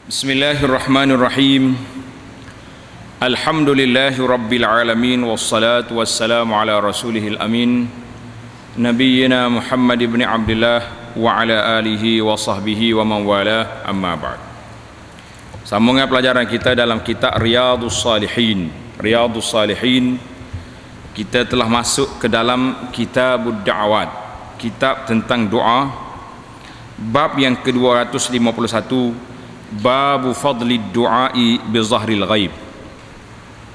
Bismillahirrahmanirrahim. Alhamdulillahi rabbil alamin, wassalatu wassalamu ala rasulihil amin, nabiyyina Muhammad ibn Abdullah wa ala alihi wa sahbihi wa man wala, amma ba'd. Sambungan pelajaran kita dalam kitab Riyadhus Shalihin. Riyadhus Shalihin, kita telah masuk ke dalam Kitabud Da'awat, kitab tentang doa, bab yang ke-251, Babu fadli du'ai bi zahril ghaib.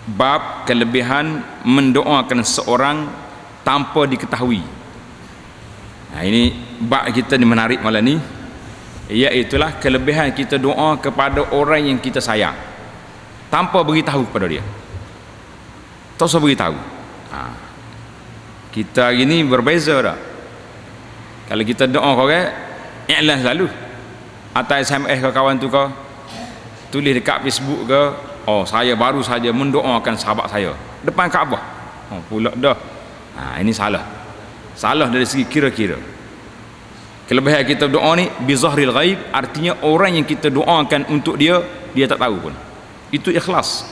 Bab kelebihan mendoakan seorang tanpa diketahui. Nah, ini bab kita ni menarik malam ni, iaitulah kelebihan kita doa kepada orang yang kita sayang tanpa beritahu kepada dia. Tak usah beritahu. Kita hari ni berbeza dah. Kalau kita doa ke orang, i'lan selalu, atau SMS ke kawan tu ke, tulis dekat Facebook ke, oh saya baru saja mendoakan sahabat saya depan Kaabah. Oh pula dah. Ini salah. Salah dari segi kira-kira. Kelebihan kita doa ni bi zahril ghaib, artinya orang yang kita doakan untuk dia, dia tak tahu pun. Itu ikhlas.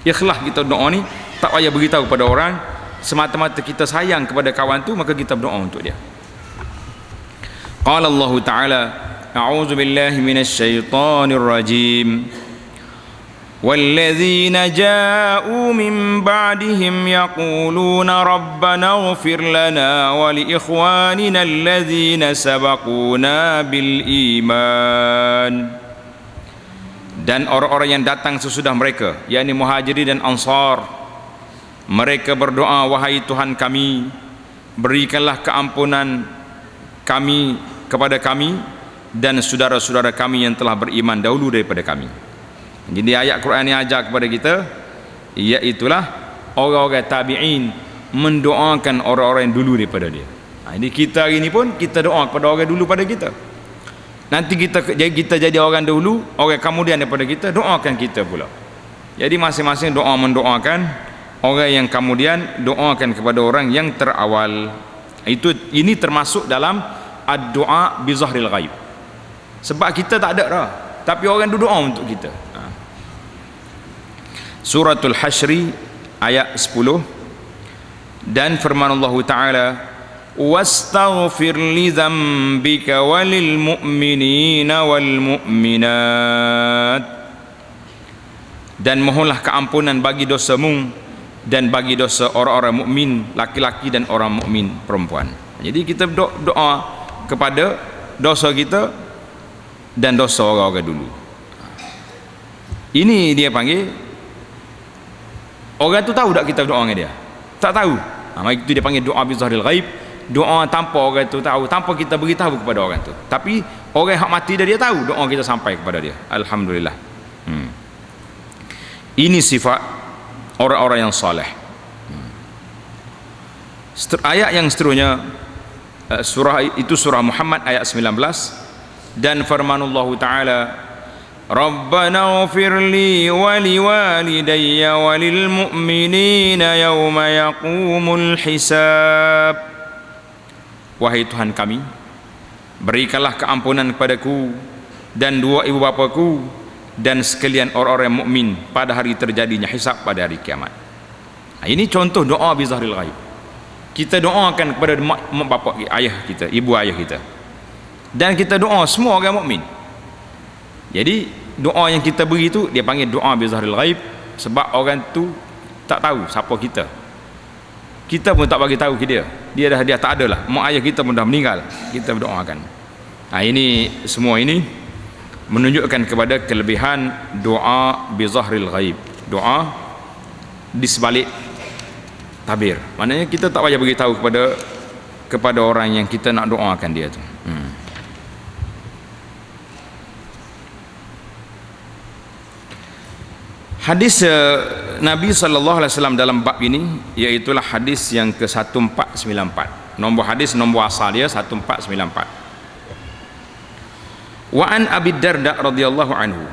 Ikhlas kita doa ni, tak payah beritahu pada orang, semata-mata kita sayang kepada kawan tu, maka kita berdoa untuk dia. Qala Allah Ta'ala, A'udzu billahi minasy syaithanir rajim. Walladzina ja'u min ba'dihim yaquluna rabbana ighfir lana wa li ikhwanina alladzina sabaquna bil iman. Dan orang-orang yang datang sesudah mereka, yakni Muhajirin dan Ansar, mereka berdoa, wahai Tuhan kami, berikanlah keampunan kami kepada kami dan saudara-saudara kami yang telah beriman dahulu daripada kami. Jadi ayat Quran ini ajar kepada kita, iaitulah orang-orang tabi'in mendoakan orang-orang yang dulu daripada dia. Ini kita hari ini pun kita doa kepada orang dulu pada kita. Nanti kita jadi orang dahulu, orang kemudian daripada kita, doakan kita pula. Jadi masing-masing doa mendoakan orang yang kemudian, doakan kepada orang yang terawal. Ini termasuk dalam ad-du'a bi zahril ghaib. Sebab kita tak ada dah, tapi orang tu doa untuk kita. Suratul Hasyri ayat 10, dan firman Allah Ta'ala, wastaghfir li dzambika walil mu'minina wal mu'minat, dan mohonlah keampunan bagi dosamu dan bagi dosa orang-orang mukmin laki-laki dan orang mukmin perempuan. Jadi kita doa kepada dosa kita dan dosa orang-orang dulu. Ini dia panggil, orang tu tahu tak kita doa dengan dia? Tak tahu. Itu dia panggil doa bi zahril ghaib, doa tanpa orang tu tahu, tanpa kita beritahu kepada orang tu. Tapi orang hak mati dia tahu, doa kita sampai kepada dia. Alhamdulillah. Ini sifat orang-orang yang saleh. Ayat yang seterusnya, surah Muhammad ayat 19, dan firmanullah Ta'ala, Rabbana ighfir li wa liwalidayya wa lil mu'minina yawma yaqumul hisab. Wahai Tuhan kami, berikanlah keampunan kepadaku dan dua ibu bapaku dan sekalian orang-orang mukmin pada hari terjadinya hisab, pada hari kiamat. Ini contoh doa bi zahril ghaib. Kita doakan kepada mak bapak, ayah kita, ibu ayah kita, dan kita doa semua orang mukmin. Jadi doa yang kita beri itu dia panggil doa bi zahril ghaib, sebab orang tu tak tahu siapa kita. Kita pun tak bagi tahu ke dia. Dia tak ada lah. Mak ayah kita pun dah meninggal, kita berdoakan. Ini semua ini menunjukkan kepada kelebihan doa bi zahril ghaib. Doa di sebalik tabir. Maknanya kita tak payah beritahu kepada orang yang kita nak doakan dia tu. Hadis Nabi SAW dalam bab ini, iaitulah hadis yang ke-1494. Nombor hadis, nombor asal dia 1494. Wa an Abi Darda radhiyallahu anhu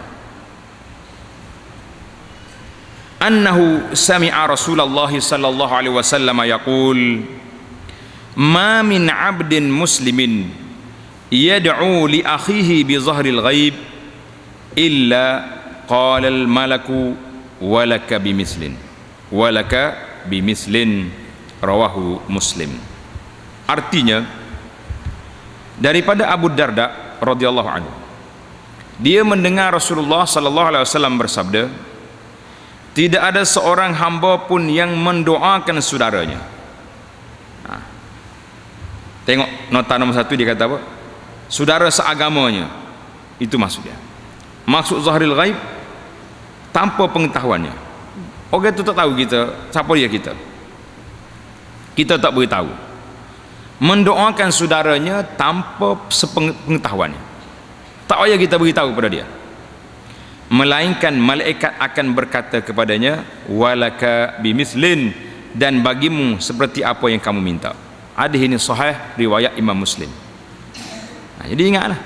annahu sami'a Rasulullah sallallahu alaihi wasallam yaqul, ma min 'abdin muslimin yad'u li akhihi bi zahril ghaib illa qala al malaku walaka bimislin rawahu Muslim. Artinya daripada Abu Darda radhiyallahu anhu, dia mendengar Rasulullah sallallahu alaihi wasallam bersabda, tidak ada seorang hamba pun yang mendoakan saudaranya. Tengok nota nomor 1, dia kata apa? Saudara seagamanya. Itu maksudnya. Maksud zahril ghaib, tanpa pengetahuannya. Orang itu tak tahu kita siapa dia kita. Kita tak beritahu. Mendoakan saudaranya tanpa sepengetahuannya. Tak payah kita beritahu kepada dia. Melainkan malaikat akan berkata kepadanya, walaka bimislin, dan bagimu seperti apa yang kamu minta. Hadis ini sahih riwayat Imam Muslim. Jadi ingatlah,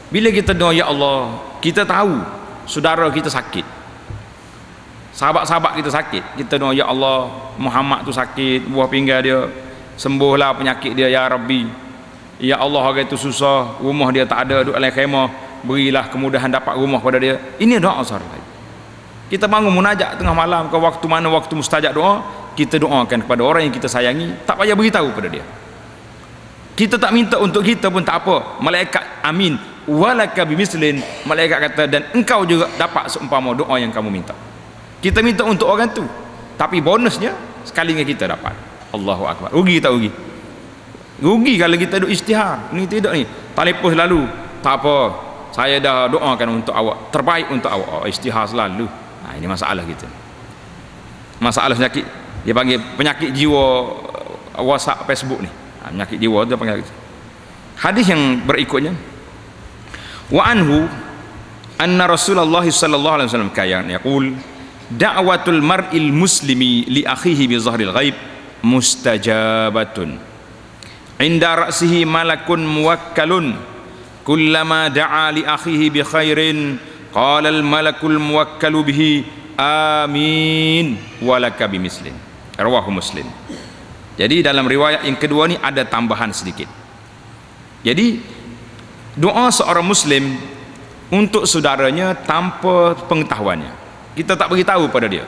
bila kita doa ya Allah, kita tahu saudara kita sakit, sahabat-sahabat kita sakit, kita doa ya Allah, Muhammad tu sakit, buah pinggang dia, sembuhlah penyakit dia ya Rabbi. Ya Allah, orang itu susah, rumah dia tak ada, duduk dalam khemah, berilah kemudahan dapat rumah pada dia. Ini doa sahur. Kita bangun munajat tengah malam ke waktu mana waktu mustajab doa, kita doakan kepada orang yang kita sayangi, tak payah beritahu pada dia. Kita tak minta untuk kita pun tak apa. Malaikat amin, walaka bimislin, malaikat kata dan engkau juga dapat seumpama doa yang kamu minta. Kita minta untuk orang tu, tapi bonusnya sekalinya kita dapat. Allahu akbar. Rugi tak rugi? Rugi kalau kita duk isytihar. Ni tidak ni, telefon selalu, tak apa, saya dah doakan untuk awak, terbaik untuk awak. Isytihar selalu. Ini masalah kita. Masalah penyakit, dia panggil penyakit jiwa WhatsApp, Facebook ni. Penyakit jiwa tu panggil. Hadis yang berikutnya, wa anhu anna Rasulullah sallallahu alaihi wasallam kayan yaqul da'watul mar'il muslimi li akhihi bi zahril ghaib mustajabatun inda ra'sihi malakun muwakkalun kullama da'a li akhihi bi khairin qala al malakul muwakkalu bihi amin walaka bimislin, rawahu Muslim. Jadi dalam riwayat yang kedua ni ada tambahan sedikit. Jadi doa seorang muslim untuk saudaranya tanpa pengetahuannya, kita tak beritahu pada dia,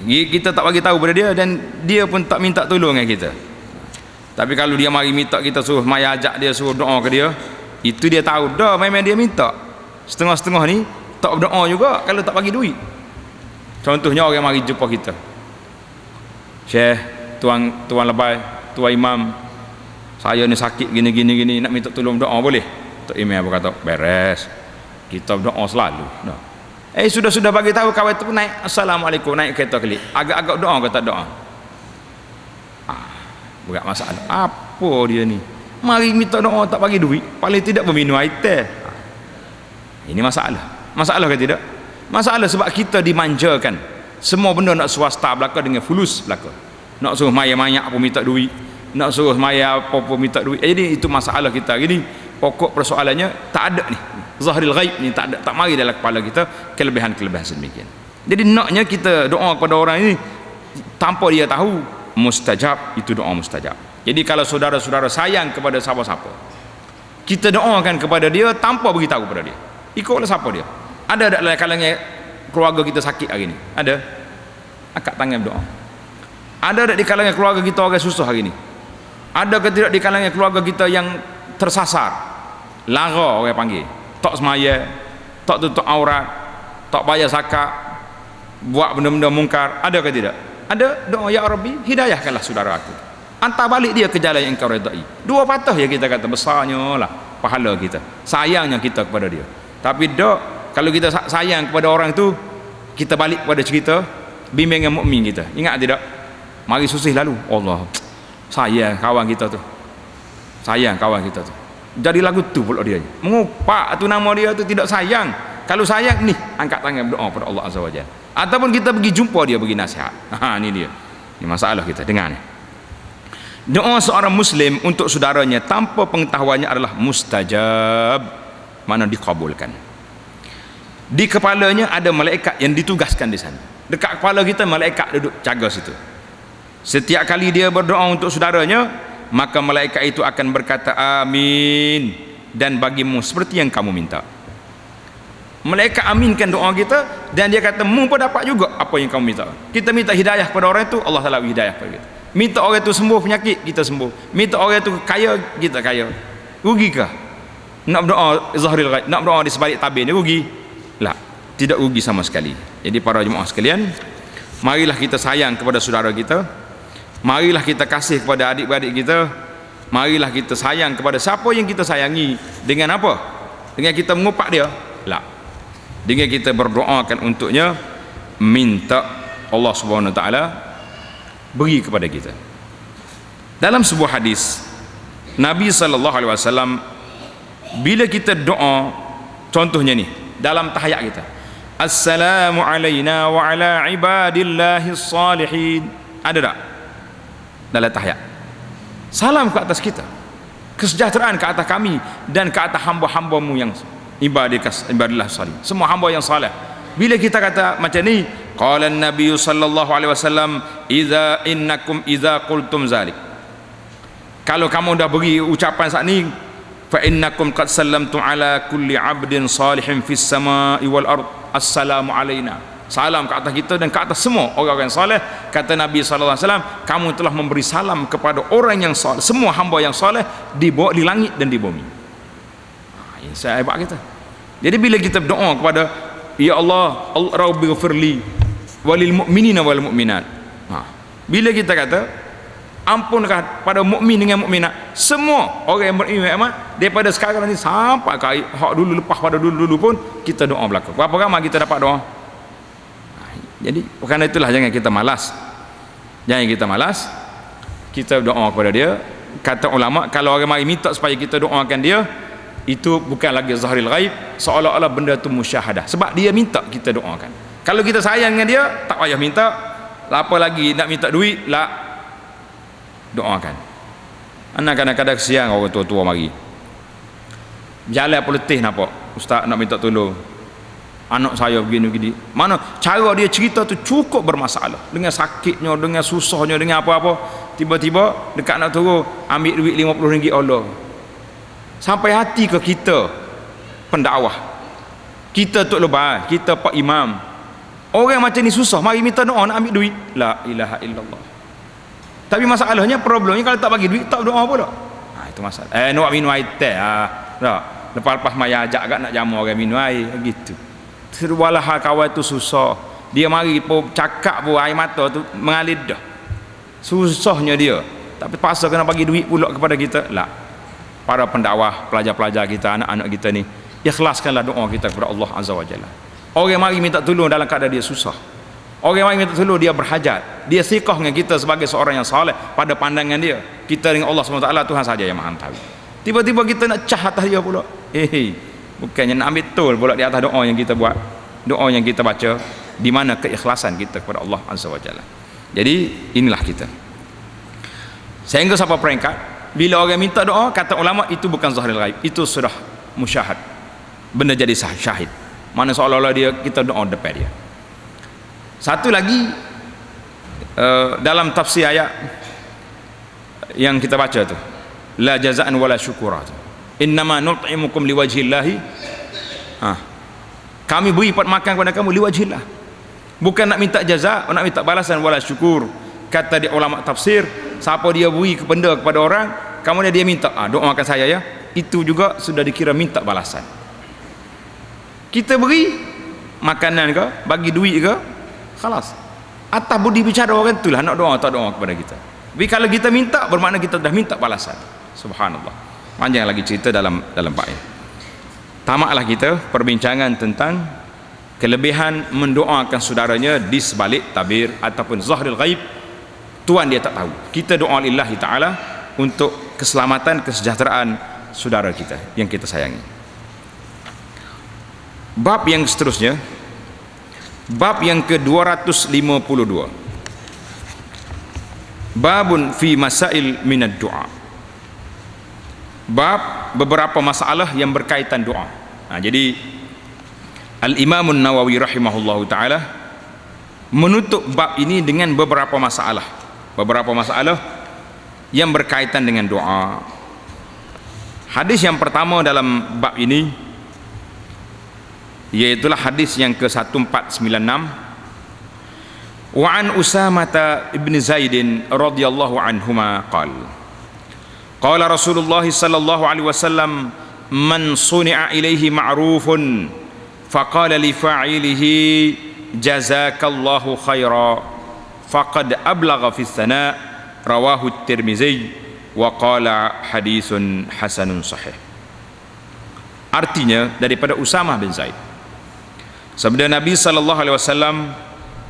kita tak beritahu pada dia, dan dia pun tak minta tolong dengan kita. Tapi kalau dia mari minta kita suruh maya ajak dia, suruh doa ke dia, itu dia tahu dah memang dia minta. Setengah-setengah ni tak berdoa juga kalau tak bagi duit. Contohnya orang mari jumpa kita, Syekh, tuan lebay, tuan imam, saya ni sakit gini, nak minta tolong doa boleh? Tok imam berkata, beres, kita berdoa selalu. Nah. Sudah bagi tahu kawan tu naik assalamualaikum, naik kereta kali, agak-agak doa ke tak doa? Berat masalah. Apa dia ni? Mari minta doa tak bagi duit, paling tidak berminum air teh. Ini masalah ke tidak? Masalah sebab kita dimanjakan, semua benda nak swasta belaka dengan fulus belaka, nak suruh maya-maya pun minta duit, nak suruh maya apa-apa minta duit. Jadi itu masalah kita. Jadi pokok persoalannya tak ada ni, zahril ghaib ni tak ada, tak mari dalam kepala kita kelebihan-kelebihan sedemikian. Jadi naknya kita doa kepada orang ini tanpa dia tahu, mustajab, itu doa mustajab. Jadi kalau saudara-saudara sayang kepada siapa-siapa, kita doakan kepada dia tanpa beritahu kepada dia. Ikutlah siapa dia. Ada dalam kalangan keluarga kita sakit hari ni? Ada? Angkat tangan berdoa. Ada di kalangan keluarga kita orang susah hari ni? Ada ke tidak di kalangan keluarga kita yang tersasar, lara orang panggil, tak semaya, tak tutup aurat, tak bayar zakat, buat benda-benda mungkar? Ada ke tidak? Ada. Doa, ya Rabbi, hidayahkanlah saudara aku, hantar balik dia ke jalan yang engkau redai. Dua patah ya kita kata, besarnya lah pahala kita, sayangnya kita kepada dia. Tapi dok, kalau kita sayang kepada orang itu, kita balik kepada cerita bimbingan mukmin kita. Ingat tidak? Mari susih lalu, Allah sayang kawan kita tu, sayang kawan kita tu. Jadi lagu tu pula dia mengupak tu nama dia tu tidak sayang. Kalau sayang ni, angkat tangan berdoa pada Allah Azza wa Jalla. Ataupun kita pergi jumpa dia, bagi nasihat. Ini dia. Ini masalah kita, dengar ni. Doa seorang muslim untuk saudaranya tanpa pengetahuannya adalah mustajab, mana dikabulkan. Di kepalanya ada malaikat yang ditugaskan di sana. Dekat kepala kita malaikat duduk jaga situ. Setiap kali dia berdoa untuk saudaranya, maka malaikat itu akan berkata amin, dan bagimu seperti yang kamu minta. Malaikat aminkan doa kita, dan dia kata mu pun dapat juga apa yang kamu minta. Kita minta hidayah kepada orang itu, Allah Taala beri hidayah kepada kita. Minta orang itu sembuh penyakit, kita sembuh. Minta orang itu kaya, kita kaya. Rugikah? Nak berdoa zahiril ghaib, nak berdoa di sebalik tabir ni rugi? La, tidak rugi sama sekali. Jadi para jemaah sekalian, marilah kita sayang kepada saudara kita, marilah kita kasih kepada adik-beradik kita, marilah kita sayang kepada siapa yang kita sayangi. Dengan apa? Dengan kita mengupak dia? La, dengan kita berdoakan untuknya, minta Allah Subhanahu Wa Taala beri kepada kita. Dalam sebuah hadis Nabi sallallahu alaihi wasallam, bila kita doa, contohnya ni dalam tahiyat kita, assalamu alaina wa ala ibadillahis salihin, ada tak dalam tahiyat? Salam ke atas kita, kesejahteraan ke atas kami dan ke atas hamba-hambamu yang ibadillah salih, semua hamba yang salih. Bila kita kata macam ni, qala an-nabiy sallallahu alaihi wasallam, innakum idza qultum zalik, kalau kamu dah beri ucapan saat ni, fa innakum qad sallamtu ala kulli 'abdin salihin fis sama'i wal ard, assalamu alaina, salam ke atas kita dan ke atas semua orang-orang saleh. Kata Nabi sallallahu alaihi wasallam, kamu telah memberi salam kepada orang yang saleh, semua hamba yang saleh di langit dan di bumi. Ini saya hebat kita. Jadi bila kita berdoa kepada ya Allah, Rabbighfirli walil mu'minina wal mu'minat, bila kita kata ampunkan pada mukmin dengan mukminat, semua orang yang beriman daripada sekarang ni sampai ke hak dulu, lepas pada dulu pun kita doa berlaku. Berapa ramai kita dapat doa? Jadi kerana itulah jangan kita malas, kita doa kepada dia. Kata ulama, kalau orang mari minta supaya kita doakan dia, itu bukan lagi zahiril ghaib, seolah-olah benda tu musyahadah, sebab dia minta kita doakan. Kalau kita sayang dengan dia, tak payah minta, apa lagi nak minta duit lah, doakan. Anak kadang-kadang kesian orang tua-tua mari jalan peletih, nampak ustaz nak minta tolong anak saya begini-begini, mana cara dia cerita tu cukup bermasalah, dengan sakitnya, dengan susahnya, dengan apa-apa, tiba-tiba dekat nak turun ambil duit RM50 Allah. Sampai hati ke kita pendakwah, kita tok lebah, kita pak imam, orang macam ni susah mari minta doa nak ambil duit, la ilaha illallah. Tapi masalahnya, problemnya kalau tak bagi duit tak doa pula. Itu masalah. Nak minum air teh, tak, lepas-lepas maya ajak kat nak jamu orang minum air gitu. Terwalah kawan tu susah, dia mari pun cakap pun air mata tu mengalir dah, susahnya dia, tapi paksa kena bagi duit pula kepada kita. La, para pendakwah, pelajar-pelajar kita, anak-anak kita ni, ikhlaskanlah doa kita kepada Allah Azza wa Jalla. Orang mari minta tolong dalam keadaan dia susah, orang mari minta tolong dia berhajat, dia siqah dengan kita sebagai seorang yang saleh pada pandangan dia. Kita dengan Allah SWT Tuhan saja yang maha tahu. Tiba-tiba kita nak cah atas dia pula, bukannya nak ambil tol pula di atas doa yang kita buat, doa yang kita baca. Di mana keikhlasan kita kepada Allah Azza wa Jalla. Jadi inilah kita, sehingga sampai peringkat bila orang minta doa, kata ulama, itu bukan zahiril ghaib, itu sudah musyahad, benda jadi syahid, mana seolah-olah dia, kita doa depan dia. Satu lagi, dalam tafsir ayat yang kita baca tu, la jazaan wala syukura, innama nut'imukum liwajhillahi, kami beri makan kepada kamu liwajhillah, bukan nak minta jaza, nak minta balasan, wala syukur. Kata di ulama tafsir, siapa dia beri benda kepada orang, kemudian dia minta, doakan saya ya, itu juga sudah dikira minta balasan. Kita beri makanan ke, bagi duit ke, khalas, atas budi bicara orang itulah nak doa tak doa kepada kita. Tapi kalau kita minta, bermakna kita dah minta balasan. Subhanallah, panjang lagi cerita dalam bab ini. Tamaklah kita perbincangan tentang kelebihan mendoakan saudaranya di sebalik tabir ataupun zahiril ghaib. Tuhan dia tak tahu, kita doa lillahi ta'ala untuk keselamatan, kesejahteraan saudara kita yang kita sayangi. Bab yang seterusnya, bab yang ke-252, babun fi masail minad doa, bab beberapa masalah yang berkaitan doa. Jadi Al-Imamun Nawawi rahimahullahu ta'ala menutup bab ini dengan beberapa masalah yang berkaitan dengan doa. Hadis yang pertama dalam bab ini Iaitulah hadis yang ke-1496. Wa an Usamah ibn Zaid radhiyallahu anhuma qala Rasulullah sallallahu alaihi wasallam man suni'a ilaihi ma'rufun faqala li fa'ilihi jazakallahu khaira faqad ablagha fi sana rawahu at-Tirmizi wa qala haditsun hasanun sahih. Artinya daripada Usamah bin Zaid, sabda Nabi sallallahu alaihi wasallam,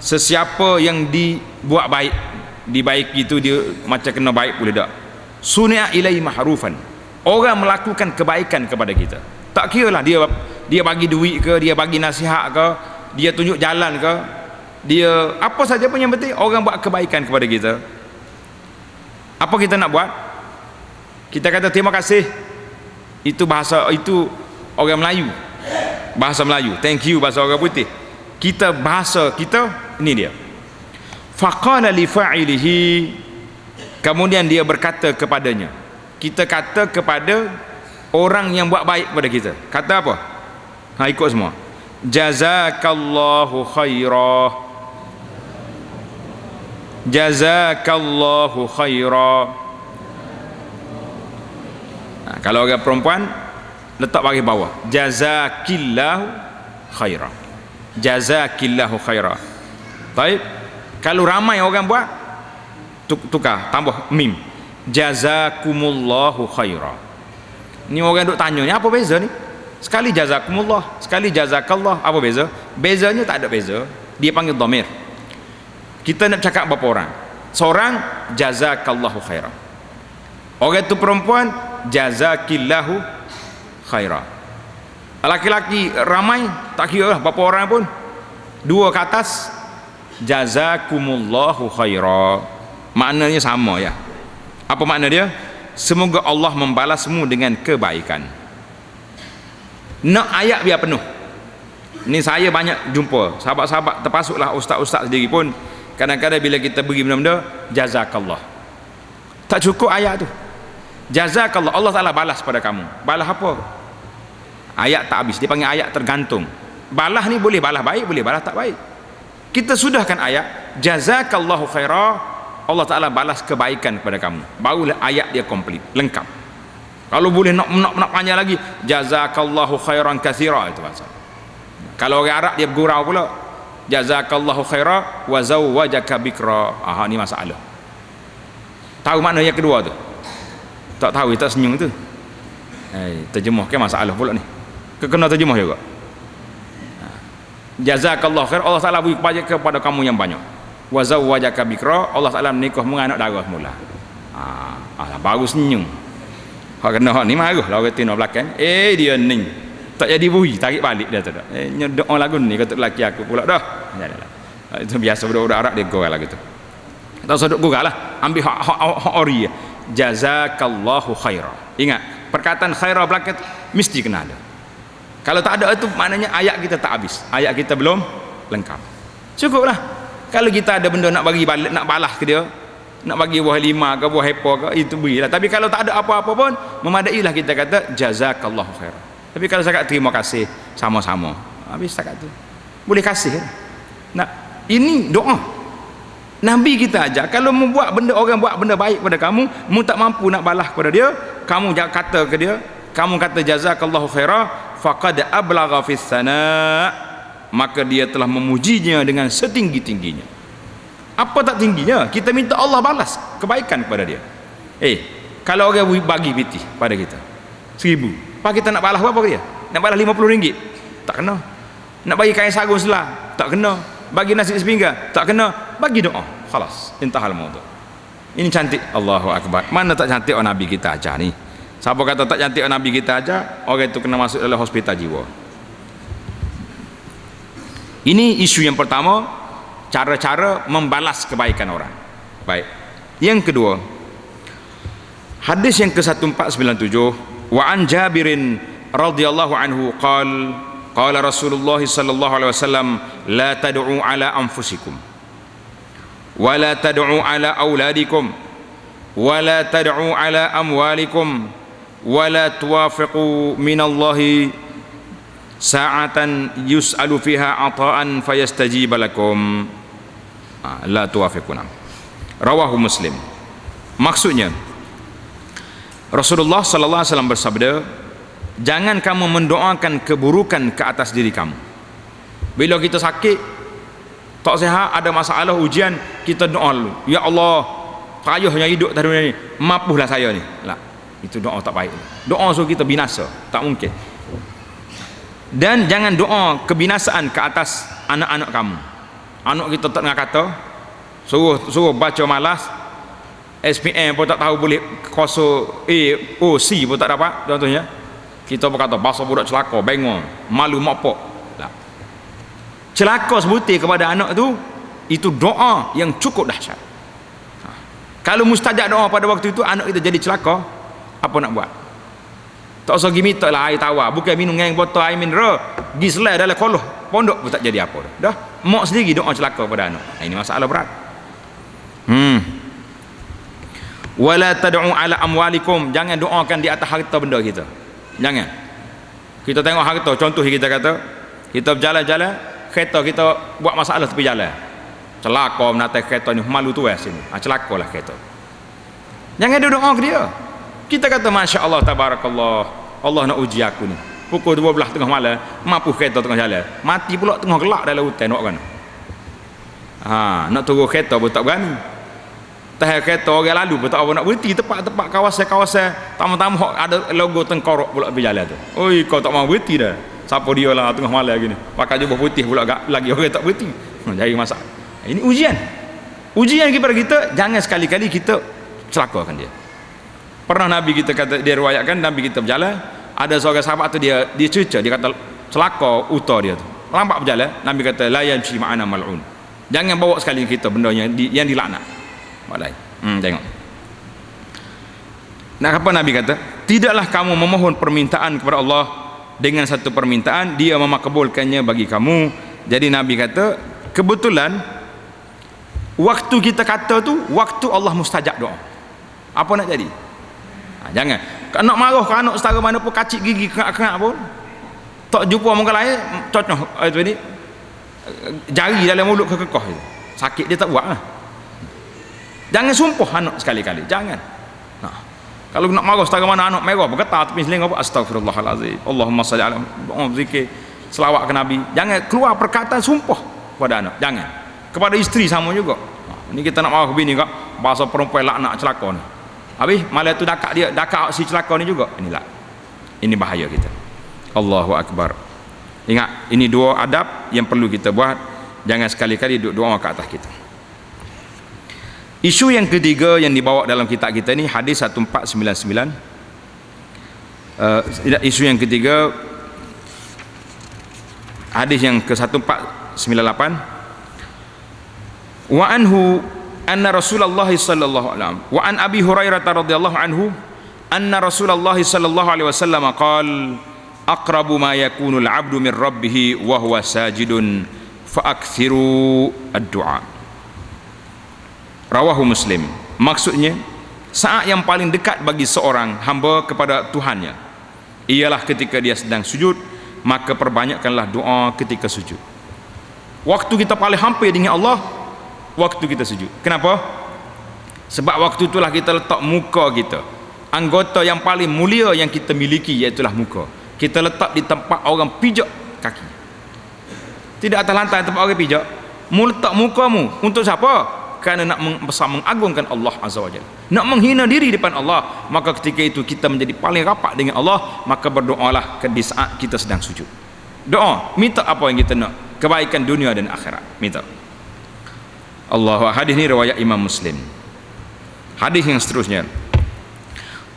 sesiapa yang dibuat baik, dibaiki itu dia macam kena baik boleh tak? Sunia ilai mahrufan, orang melakukan kebaikan kepada kita, tak kira lah dia bagi duit ke, dia bagi nasihat ke, dia tunjuk jalan ke, dia apa saja pun, yang penting orang buat kebaikan kepada kita. Apa kita nak buat? Kita kata terima kasih. Itu bahasa, itu orang Melayu, bahasa Melayu. Thank you bahasa orang putih. Kita bahasa kita ini dia. Faqala li fa'ilihi, kemudian dia berkata kepadanya. Kita kata kepada orang yang buat baik kepada kita, kata apa? Ikut semua. Jazakallahu khaira, jazakallahu khaira. Kalau orang perempuan letak bagi bawah, jazakillahu khaira, jazakillahu khaira. Baik. Kalau ramai orang buat, tukar tambah mim, jazakumullahu khaira. Ni orang duk tanya ni apa beza ni? Sekali jazakumullah, sekali jazakallah, apa beza? Bezanya tak ada beza. Dia panggil dhamir. Kita nak cakap berapa orang? Seorang jazakallahu khaira, orang tu perempuan jazakillahu khaira. Laki-laki ramai tak kira lah berapa orang pun, dua ke atas jazakumullahu khaira, maknanya sama ya. Apa makna dia? Semoga Allah membalasmu dengan kebaikan. Nak ayat biar penuh. Ni saya banyak jumpa sahabat-sahabat, terpasuklah ustaz-ustaz sendiri pun, kadang-kadang bila kita beri benda-benda jazakallah, tak cukup ayat tu. Jazakallah, Allah Ta'ala balas pada kamu. Balas apa? Ayat tak habis, dia panggil ayat tergantung. Balas ni boleh balas baik, boleh balas tak baik. Kita sudahkan ayat jazakallahu khaira, Allah Ta'ala balas kebaikan kepada kamu, barulah ayat dia komplit, lengkap. Kalau boleh nak panjang lagi, jazakallahu khairan katsira, itu bahasa. Kalau orang Arab dia bergurau pula, jazakallahu khaira wa zawwajaka bikra. Ni masalah. Tahu makna yang kedua tu? Tak tahu, tak senyum tu. Terjemah ke masalah pula ni. Kena terjemah juga. Jazakallahu khair, Allah Ta'ala beri kepada kamu yang banyak. Wa zawwajaka bikra, Allah Ta'ala menikah dengan anak darah mula. Baru senyum. Hak kena hak ni marah lah orang tino belakang. Dia ni tak jadi bui, tarik balik dia tu dah. Doa lagu ni kata lelaki aku pula dah. Itu biasa budak-budak Arab dia gurau lagu tu. Tak usah duk gurau lah, ambil hak ori. Jazakallahu khaira. Ingat, perkataan khaira belakang mesti kena ada. Kalau tak ada itu maknanya ayat kita tak habis, ayat kita belum lengkap. Cukuplah. Kalau kita ada benda nak bagi balik, nak balas ke dia, nak bagi buah lima ke buah hepa ke, itu berilah. Tapi kalau tak ada apa-apa pun, memadailah kita kata jazakallahu khair. Tapi kalau saya kata terima kasih sama-sama, habis tak kata boleh kasih. Nah, ini doa Nabi kita ajar. Kalau membuat benda, orang buat benda baik pada kamu, mu tak mampu nak balas kepada dia, kamu jangan kata ke dia, kamu kata jazakallahu khaira, faqad ablagha fis sana, maka dia telah memujinya dengan setinggi-tingginya. Apa tak tingginya? Kita minta Allah balas kebaikan kepada dia. Kalau orang bagi piti pada kita 1,000, apa kita nak balas berapa ke dia? Nak balas RM50? Tak kena. Nak bagi kain sarung selah? Tak kena. Bagi nasi sepinggan? Tak kena. Bagi doa, khalas, intahal mawdu'. Ini cantik. Allahu Akbar. Mana tak cantik orang Nabi kita ajar ni? Siapa kata tak cantik orang Nabi kita ajar, orang itu kena masuk dalam hospital jiwa. Ini isu yang pertama, cara-cara membalas kebaikan orang. Baik. Yang kedua, hadis yang ke-1497, wa an Jabirin radhiyallahu anhu qala Rasulullah sallallahu alaihi wasallam, la tad'u ala anfusikum wa la tad'u ala auladikum wa la tad'u ala amwalikum wa la tuwafiqu minallahi sa'atan yus'alu fiha ata'an fayastajiba lakum la tuwafiquna. Rawahu Muslim. Maksudnya Rasulullah sallallahu alaihi wasallam bersabda, jangan kamu mendoakan keburukan ke atas diri kamu. Bila kita sakit, tak sihat, ada masalah, ujian, kita doa dulu, ya Allah, payahnya hidup tadi ni, maafkanlah saya ni. Lah, itu doa tak baik. Doa suruh kita binasa, tak mungkin. Dan jangan doa kebinasaan ke atas anak-anak kamu. Anak kita tak dengar kata, suruh baca malas, SPM pun tak tahu, boleh kuasa A, O, C pun tak dapat. Contohnya kita berkata bahasa budak celaka, bengong, malu mopok lah. Celaka sebutir kepada anak itu doa yang cukup dahsyat. Kalau mustajab doa pada waktu itu anak kita jadi celaka, apa nak buat? Tak usah pergi minta lah air tawar, bukan minum dengan botol air mineral, pergi selai dalam koloh pondok pun tak jadi apa dah. Mak sendiri doa celaka pada anak. Ini masalah berat. Wala tad'u ala amwalikum, jangan doakan di atas harta benda kita. Jangan. Kita tengok harta, contoh kita kata, kita berjalan-jalan, kereta kita buat masalah tepi jalan. Celaka menatai kereta ni, malu tu sini. Celakalah kereta. Jangan ada doa ke dia. Kita kata masya Allah tabarakallah, Allah nak uji aku ni. Pukul 12 tengah malam, mampu kereta tengah jalan. Mati pula tengah gelap dalam hutan nak kan. Nak turun kereta pun tak berani. Tahap kereta orang lalu pun tak apa nak berhenti, tempat-tempat kawasan-kawasan tamu-tamu ada logo tengkorak pula berjalan tu. Oi, kau tak mau berhenti dah. Siapa dia lah tengah malam gini. Pakai jubah putih pula lagi orang tak berhenti. Jadi masalah. Ini ujian. Ujian kepada kita, jangan sekali-kali kita celakakan dia. Pernah Nabi kita kata, dia riwayatkan Nabi kita berjalan, ada seorang sahabat tu dia cerita, dia kata celaka uta dia tu. Lambat berjalan, Nabi kata la yamshi ma'ana mal'un. Jangan bawa sekali kita benda yang dilaknat. Malai. Tengok. Nah, apa Nabi kata? Tidaklah kamu memohon permintaan kepada Allah dengan satu permintaan, dia memakbulkannya bagi kamu. Jadi Nabi kata, kebetulan waktu kita kata tu waktu Allah mustajab doa. Apa nak jadi? Jangan. Nak marah ke anak setara mana pun, kacik gigi kengak-kengak pun, tak jumpa muka lain, contoh itu ni, jari dalam mulut kekekah itu. Sakit dia tak buat lah. Jangan sumpah anak sekali-kali, jangan. Kalau nak marah setara mana anak merah bergetar tapi seling apa, astagfirullahalazim, Allahumma salli ala zikir, selawat ke Nabi. Jangan keluar perkataan sumpah pada anak, jangan. Kepada isteri sama juga. Ini kita nak marah ke bini kak, bahasa perempuan laknat celaka ni. Habis malam tu dakak si celaka ni juga. Inilah, ini bahaya kita. Allahu Akbar. Ingat, ini dua adab yang perlu kita buat. Jangan sekali-kali doa ke atas kita. Isu yang ketiga yang dibawa dalam kitab kita ni, hadis 1499. Isu yang ketiga, hadis yang ke 1498. Wa anhu anna Rasulullah sallallahu alaihi wasallam wa an Abi Hurairah radhiyallahu anhu anna Rasulullah sallallahu alaihi wasallam qala aqrabu ma yakunu al-'abdu min rabbih wa huwa sajidun fa akthiru ad-du'a. Rawahu Muslim. Maksudnya, saat yang paling dekat bagi seorang hamba kepada Tuhannya ialah ketika dia sedang sujud, maka perbanyakkanlah doa ketika sujud. Waktu kita paling hampir dengan Allah, waktu kita sujud. Kenapa? Sebab waktu itulah kita letak muka kita, anggota yang paling mulia yang kita miliki, iaitulah muka. Kita letak di tempat orang pijak kaki, tidak atas lantai tempat orang pijak. Mu letak mukamu untuk siapa? Kerana nak mengagungkan Allah Azza wa Jalla, nak menghina diri depan Allah. Maka ketika itu kita menjadi paling rapat dengan Allah. Maka berdoalah di saat kita sedang sujud. Doa, minta apa yang kita nak, kebaikan dunia dan akhirat, minta. Allah. Hadis ini riwayat Imam Muslim. Hadis yang seterusnya,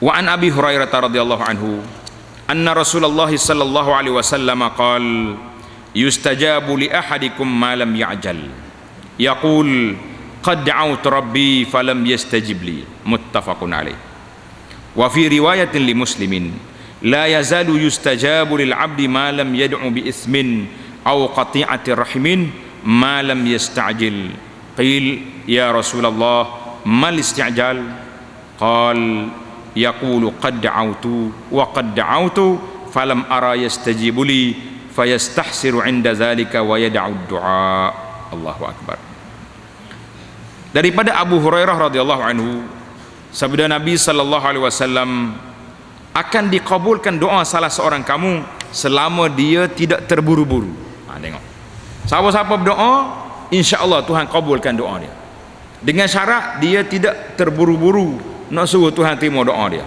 wa an Abi Hurairah radhiyallahu anhu anna Rasulullah sallallahu alaihi wasallam qala yustajabu li ahadikum ma lam ya'jal yaqul qad da'awtu rabbi falam yastajib li, muttafaqun alaih. Wa fi riwayatin li muslimin la yazalu yustajabu lil 'abdi ma lam yad'u bi ithmin aw qati'ati rahimin ma lam yasta'jil. Qil ya Rasulullah mal isti'jal? Qal yaqulu qad da'awtu wa qad da'awtu falam ara yastajibu li fayastahsiru 'inda zalika wa yad'u ad-du'a. Allahu akbar. Daripada Abu Hurairah radhiyallahu anhu, sabda Nabi sallallahu alaihi wasallam, akan dikabulkan doa salah seorang kamu selama dia tidak terburu-buru. Tengok, siapa-siapa berdoa, insya-Allah Tuhan kabulkan doa dia, dengan syarat dia tidak terburu-buru nak suruh Tuhan terima doa dia.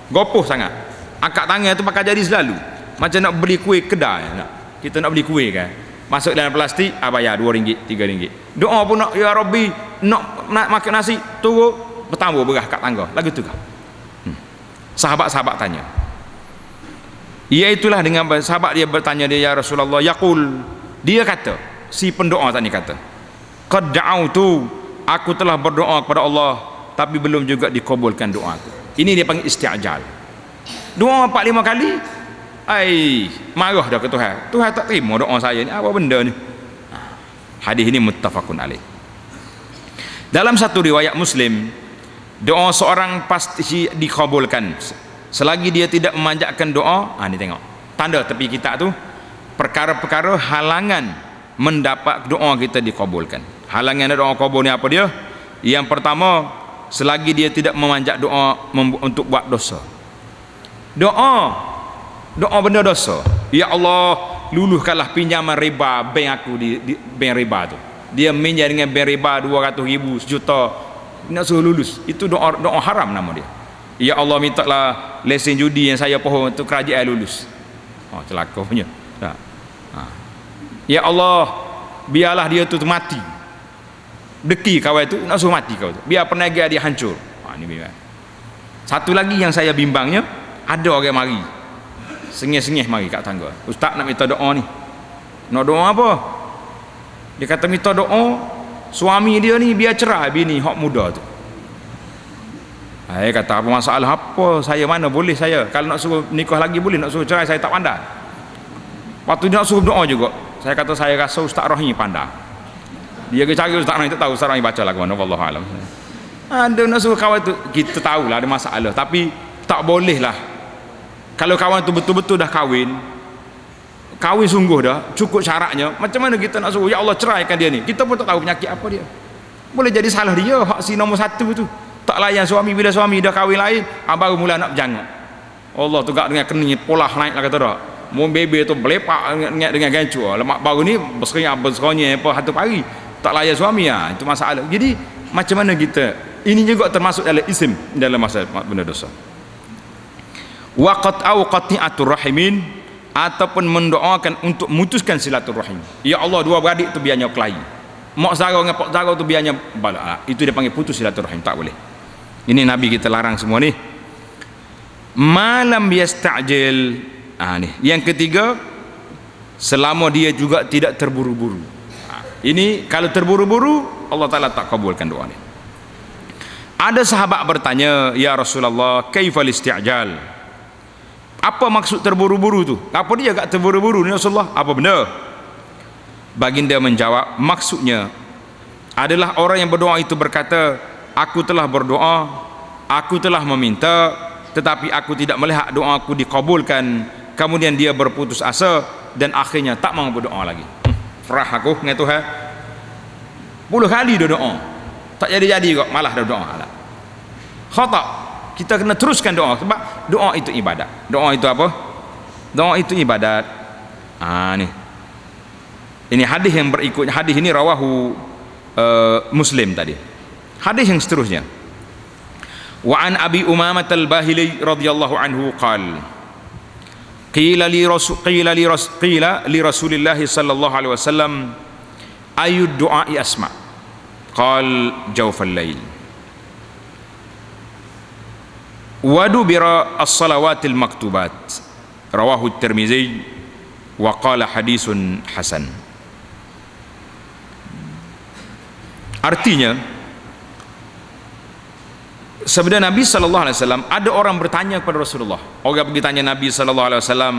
Gopoh sangat, angkat tangan tu pakai jadi selalu macam nak beli kuih kedai. Kita nak beli kuih kan, masuk dalam plastik, bayar RM2, RM3. Doa pun nak, ya Rabbi, nak makan nasi, turun bertambah berah kat tangga lagu tu kan. Sahabat-sahabat tanya, iaitulah dengan sahabat dia bertanya dia, ya Rasulullah, yaqul, dia kata, si pendoa tadi kata, qad da'autu, aku telah berdoa kepada Allah tapi belum juga dikabulkan doa aku. Ini dia panggil isti'jal. Doa 4-5 kali, marah dah ke Tuhan. Tuhan tak terima doa saya ni, apa benda ni? Hadis ini muttafaqun alaih. Dalam satu riwayat Muslim, doa seorang pasti dikabulkan selagi dia tidak memanjatkan doa. Ni tengok tanda tepi kitab tu, perkara-perkara halangan mendapat doa kita dikabulkan. Halangan doa kabul ni apa dia? Yang pertama, selagi dia tidak memanjat doa untuk buat dosa. Doa benda dosa. Ya Allah, luluhkanlah pinjaman riba bank aku di bank riba tu. Dia minjam dengan bank riba 200,000, sejuta, nak suruh lulus. Itu doa haram nama dia. Ya Allah, mintalah lesen judi yang saya pohon untuk kerajaan lulus. Celaka punya. Ya Allah, biarlah dia tu mati. Deki kawan tu, nak suruh mati kau tu. Biar perniagaan dia hancur. Ni bimbang. Satu lagi yang saya bimbangnya, ada orang mari sengih-sengih mari kat tangga, ustaz nak minta doa ni. Nak doa apa? Dia kata minta doa suami dia ni biar cerai bini hak muda tu. Saya kata, apa masalah apa? Saya mana boleh saya, kalau nak suruh nikah lagi boleh, nak suruh cerai saya tak pandai. Waktu dia nak suruh doa juga, saya kata saya rasa Ustaz Rahim pandai. Dia ke cari Ustaz Rahim, tak tahu Ustaz Rahim baca lagu mana, wallahu alam. Ada nak suruh kawan tu, kita tahulah ada masalah, tapi tak boleh lah. Kalau kawan tu betul-betul dah kahwin sungguh dah, cukup syaratnya, macam mana kita nak suruh, ya Allah ceraikan dia ni? Kita pun tak tahu penyakit apa dia. Boleh jadi salah dia, hak si nombor 1 tu tak layan suami, bila suami dah kahwin lain, baru mula nak berjanguk. Allah tu gak dengan kening polah naik lah kata dah. Mau bebe tu belepak dengan gancu. Lemak baru ni berseronyi apa satu pagi, tak layan suami, itu masalah. Jadi macam mana kita, ini juga termasuk dalam isim, dalam masalah benda dosa. Waqat au qati'atur rahimin, ataupun mendoakan untuk memutuskan silaturahim. Ya Allah, dua beradik tu biarnya kelahi, mak saudara dengan pak saudara tu biarnya balak. Itu dia panggil putus silaturahim, tak boleh. Ini Nabi kita larang semua ni. Malam yasta'jil. Ni yang ketiga, selama dia juga tidak terburu-buru. Ini kalau terburu-buru, Allah Ta'ala tak kabulkan doa ni. Ada sahabat bertanya, ya Rasulullah, kaifal isti'jal? Apa maksud terburu-buru tu? Apa dia agak terburu-buru ni Rasulullah? Apa benda? Baginda menjawab, maksudnya adalah orang yang berdoa itu berkata, aku telah berdoa, aku telah meminta, tetapi aku tidak melihat doa aku dikabulkan. Kemudian dia berputus asa dan akhirnya tak mau berdoa lagi. Frah aku dengan Tuhan, 10 kali dia doa, tak jadi-jadi kok, malah dia doa. Khata'. Kita kena teruskan doa, sebab doa itu ibadat. Doa itu apa? Doa itu ibadat. Ini hadis yang berikutnya. Hadis ini rawahu Muslim tadi. Hadis yang seterusnya. Wa an Abi Umamah al-Bahili radhiyallahu anhu qala qila li Rasulillah sallallahu alaihi wasallam ayyud du'a'i asma? Qal jawfal lail. Wadubira as-salawatil maktubat, rawahu Tirmizi wa qala hadisun hasan. Artinya, sabda Nabi sallallahu alaihi wasallam, ada orang bertanya kepada Rasulullah. Orang pergi tanya Nabi sallallahu alaihi wasallam,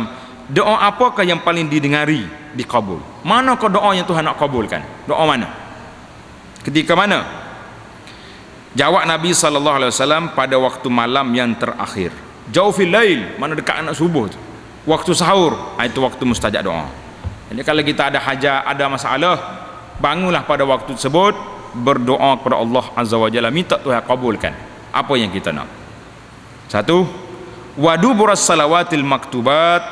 doa apakah yang paling didengari, dikabul? Manakah doa yang Tuhan nak kabulkan? Doa mana? Ketika mana? Jawab Nabi SAW, pada waktu malam yang terakhir. Jawfil lail, mana dekat anak subuh tu. Waktu sahur, itu waktu mustajab doa. Jadi kalau kita ada hajat, ada masalah, bangunlah pada waktu tersebut, berdoa kepada Allah Azza wa Jalla, minta Tuhan kabulkan apa yang kita nak. Satu, waduburas salawatil maktubat,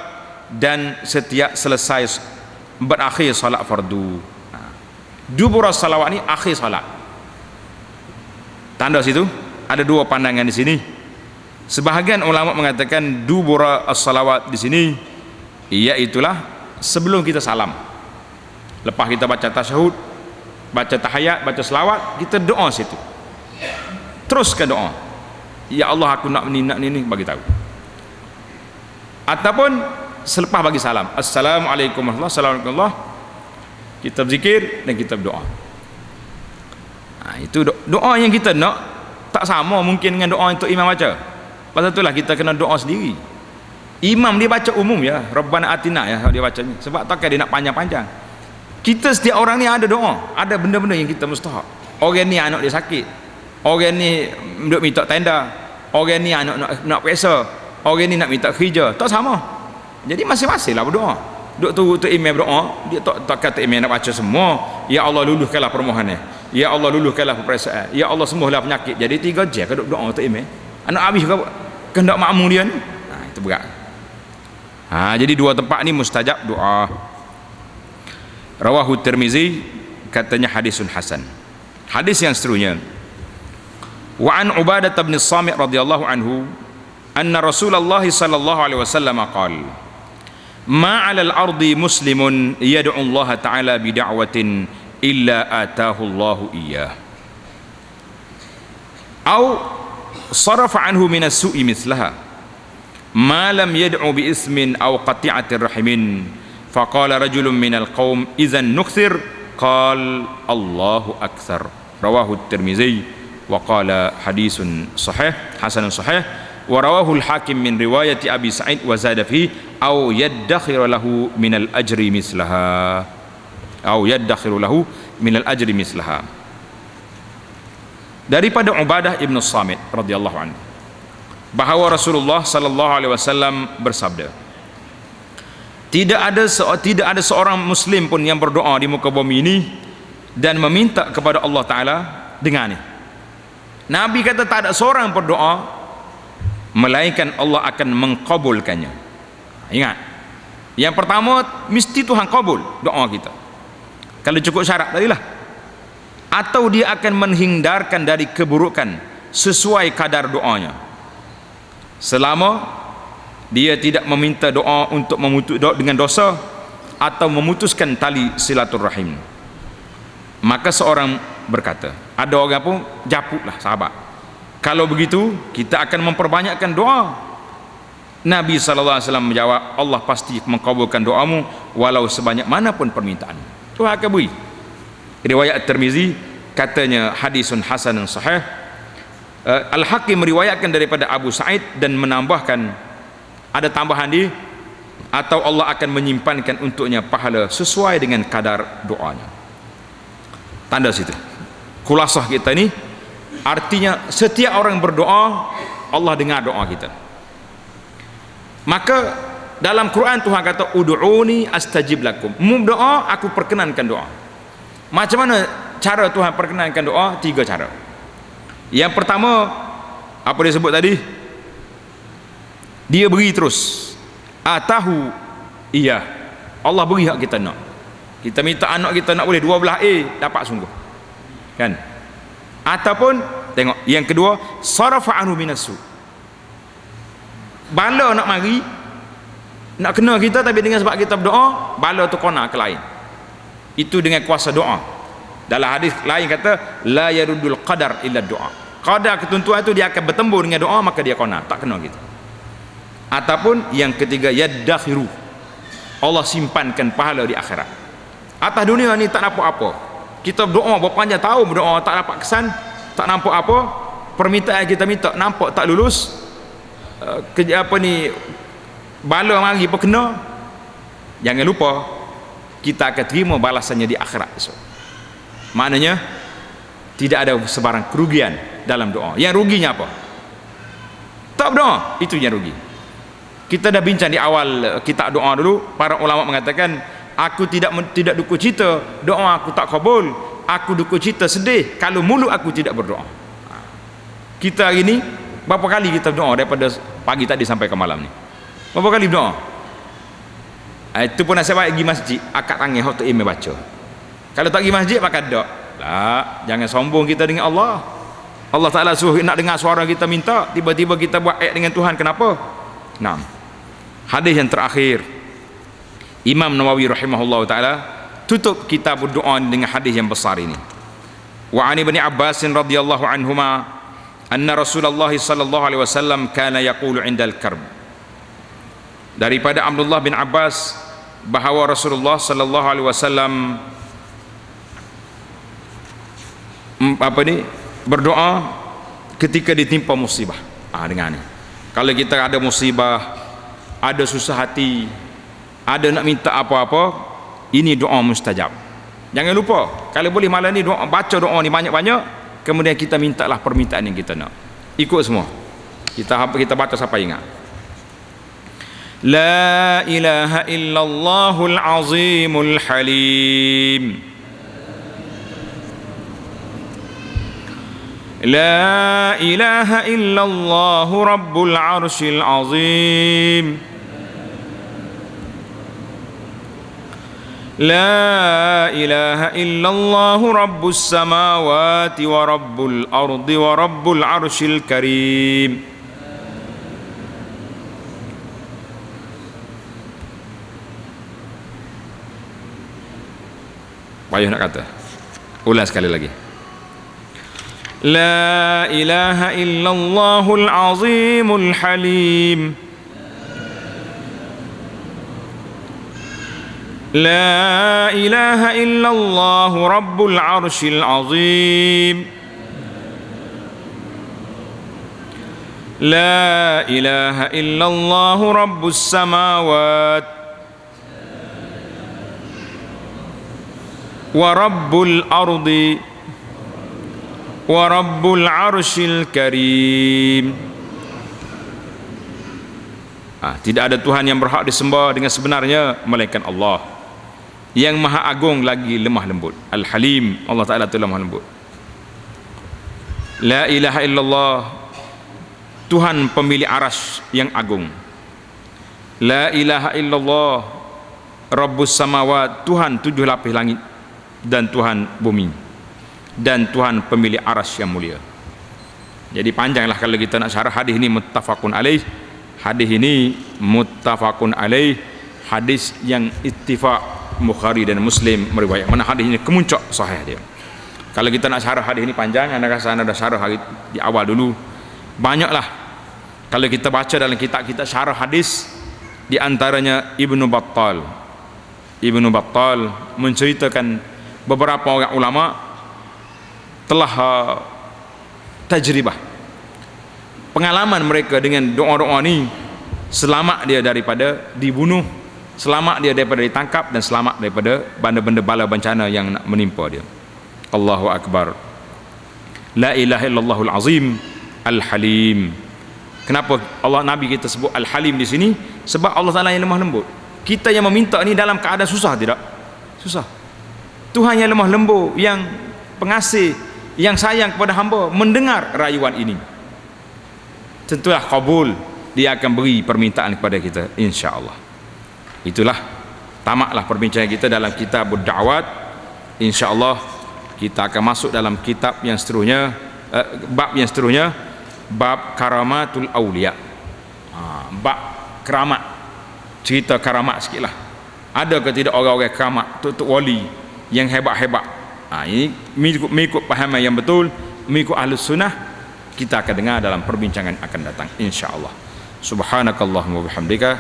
dan setiap selesai berakhir salat fardu. Duburas salawat ni akhir salat. Tanda situ ada dua pandangan di sini. Sebahagian ulama mengatakan dubura as-salawat di sini iaitulah sebelum kita salam. Lepas kita baca tasyahud, baca tahiyat, baca selawat, kita doa situ. Teruskan doa. Ya Allah, aku nak ni bagi tahu. Ataupun selepas bagi salam, assalamualaikum warahmatullahi wabarakatuh, kita berzikir dan kita berdoa. Itu doa yang kita nak tak sama mungkin dengan doa untuk imam baca. Pasal itulah kita kena doa sendiri. Imam dia baca umum ya, Rabbana atina ya, dia baca ni. Sebab takkan dia nak panjang-panjang. Kita setiap orang ni ada doa, ada benda-benda yang kita mustahak. Orang ni anak dia sakit, orang ni duk minta tenda, orang ni anak nak peksa, orang ni nak minta kerja, tak sama. Jadi masing-masing lah berdoa. Duk tu imam berdoa, dia tak kata imam nak baca semua, ya Allah luluhkanlah permohonan, ya Allah luluhkanlah perperasaan, ya Allah sembuhlah penyakit. Jadi 3 jam duk doa untuk imam. Anak habis ke kehendak makmum dia ni. Itu berat. Jadi dua tempat ni mustajab doa. Rawahu Tirmizi, katanya hadisun hasan. Hadis yang seterusnya, wa an Ubadah bin Samit radhiyallahu anhu anna Rasulullah sallallahu alaihi wasallam qala ma 'alal ardi muslimun yad'u Allah ta'ala bi da'watin illa atahu Allah iyyah aw sarafa anhu min as-su'i mithlaha ma lam yad'u bi ismin aw qati'atir rahimin faqala rajulun minal qaum idzan nukthir qala Allahu akthar. Rawahu Tirmizi wa qala hadisun sahih hasanun sahih wa rawahu al-Hakim min riwayati Abi Sa'id wa zada fi aw yaddakhiru lahu min al-ajri mislaha aw yaddakhiru lahu min al-ajri mislaha. Daripada Ubadah ibn Samit radhiyallahu anhu bahawa Rasulullah sallallahu alaihi wasallam bersabda, tidak ada seorang muslim pun yang berdoa di muka bumi ini dan meminta kepada Allah Ta'ala dengan ni. Nabi kata tak ada seorang berdoa melainkan Allah akan mengkabulkannya. Ingat, yang pertama mesti Tuhan kabul doa kita kalau cukup syarat tadilah, atau dia akan menghindarkan dari keburukan sesuai kadar doanya selama dia tidak meminta doa untuk dengan dosa atau memutuskan tali silaturahim. Maka seorang berkata, ada orang pun japuklah sahabat, kalau begitu kita akan memperbanyakkan doa. Nabi SAW menjawab, Allah pasti mengkabulkan doamu walau sebanyak manapun permintaan. Tuhan akan beri. Riwayat Tirmizi, katanya hadisun hasanun sahih. Al-Hakim meriwayatkan daripada Abu Sa'id dan menambahkan, ada tambahan di, atau Allah akan menyimpankan untuknya pahala sesuai dengan kadar doanya. Tanda situ. Khulasah kita ni artinya setiap orang berdoa Allah dengar doa kita. Maka dalam Quran Tuhan kata ud'uni astajib lakum. Doa aku perkenankan doa. Macam mana cara Tuhan perkenankan doa? 3 cara. Yang pertama, apa dia sebut tadi? Dia beri terus. Atahu iya. Allah beri hak kita nak. Kita minta anak kita nak boleh 12A dapat sungguh. Kan? Ataupun tengok yang kedua, sarafa anhu minasu. Bala nak mari, nak kena kita, tapi dengan sebab kita berdoa, bala tu kena ke lain. Itu dengan kuasa doa. Dalam hadis lain kata la yarudul qadar illa doa. Qadar ketentuan itu dia akan bertembur dengan doa, maka dia kena, tak kena kita. Ataupun yang ketiga, yaddakhiru. Allah simpankan pahala di akhirat. Atas dunia ni tak nampak apa. Kita berdoa berpanjang tahun berdoa tak dapat kesan, tak nampak apa. Permintaan kita minta nampak tak lulus. Bala mari pun kena. Jangan lupa kita akan terima balasannya di akhirat esok. Maknanya tidak ada sebarang kerugian dalam doa. Yang ruginya apa? Tak berdoa, itu yang rugi. Kita dah bincang di awal kita doa dulu, para ulama mengatakan aku tidak duka cita doa aku tak kabul, aku duka cita sedih kalau mulut aku tidak berdoa. Kita hari ni berapa kali kita doa daripada pagi tadi sampai ke malam ni? Berapa kali doa? Itu pun nasib baik pergi masjid, akad tangan hok tu baca. Kalau tak pergi masjid maka doa. Lah, jangan sombong kita dengan Allah. Allah Ta'ala suruh nak dengar suara kita minta, tiba-tiba kita buat ayat dengan Tuhan, kenapa? Nah, hadis yang terakhir, Imam Nawawi rahimahullah ta'ala tutup kitab doa dengan hadis yang besar ini. Wa an ibni Abbas radhiyallahu anhuma anna Rasulullah sallallahu alaihi wasallam kana yaqulu 'indal karb. Daripada Abdullah bin Abbas bahawa Rasulullah sallallahu alaihi wasallam berdoa ketika ditimpa musibah. Dengan ni, kalau kita ada musibah, ada susah hati, ada nak minta apa-apa, ini doa mustajab. Jangan lupa, kalau boleh malam ni doa, baca doa ni banyak-banyak, kemudian kita mintalah permintaan yang kita nak. Ikut semua. Kita baca sampai ingat. La ilaha illallahul azimul halim. La ilaha illallah rabbul arshil azim. La ilaha illallah rabbus samawati wa rabbul ardi wa rabbul arshil karim. Payah nak kata. Ulang sekali lagi. La ilaha illallahul azimul halim. La ilaha illallah rabbul arshil azim. La ilaha illallah rabbus samawat wa rabbul ardi wa rabbul arshil karim. Tidak ada Tuhan yang berhak disembah dengan sebenarnya melainkan Allah yang maha agung lagi lemah lembut. Al-Halim, Allah Ta'ala itu lemah lembut. La ilaha illallah, Tuhan pemilik aras yang agung. La ilaha illallah Rabbus samawat, Tuhan 7 lapis langit dan Tuhan bumi, dan Tuhan pemilik aras yang mulia. Jadi panjanglah kalau kita nak syarah hadis ini. Muttafaqun alaih. Hadis ini muttafaqun alaih, hadis yang ittifaq Bukhari dan Muslim meriwayat. Mana hadis ini kemuncak sahih dia. Kalau kita nak syarah hadis ini panjang, anda rasa anda dah syarah hari di awal dulu. Banyaklah kalau kita baca dalam kitab-kitab syarah hadis, di antaranya Ibnu Battal menceritakan beberapa orang ulama telah tajribah pengalaman mereka dengan doa-doa ni, selamat dia daripada dibunuh, selamat dia daripada ditangkap, dan selamat daripada benda-benda bala bencana yang nak menimpa dia. Allahu Akbar. La ilaha illallahul azim al-halim. Kenapa Allah Nabi kita sebut al-halim di sini? Sebab Allah Taala yang lemah lembut. Kita yang meminta ni dalam keadaan susah tidak? Susah. Tuhan yang lemah lembut, yang pengasih, yang sayang kepada hamba, mendengar rayuan ini, tentulah kabul, dia akan beri permintaan kepada kita, insya-Allah. Itulah tamatlah perbincangan kita dalam kitab Ad-Da'awat. Insya-Allah kita akan masuk dalam kitab yang seterusnya, bab yang seterusnya, bab karamatul auliya. Bab keramat, cerita karamat sikitlah. Ada ke tidak orang-orang keramat, tok wali yang hebat-hebat? Ini mengikut pahaman yang betul, mengikut ahlus sunnah, kita akan dengar dalam perbincangan akan datang, insya-Allah. Subhanakallahumma bihamdika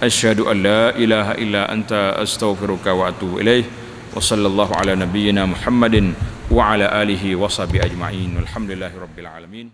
asyhadu an la ilaha illa anta astaghfiruka wa atubu ilaih. Wa sallallahu ala nabiyyina Muhammadin wa ala alihi wa sahbihi ajma'in. Walhamdulillahirabbil alamin.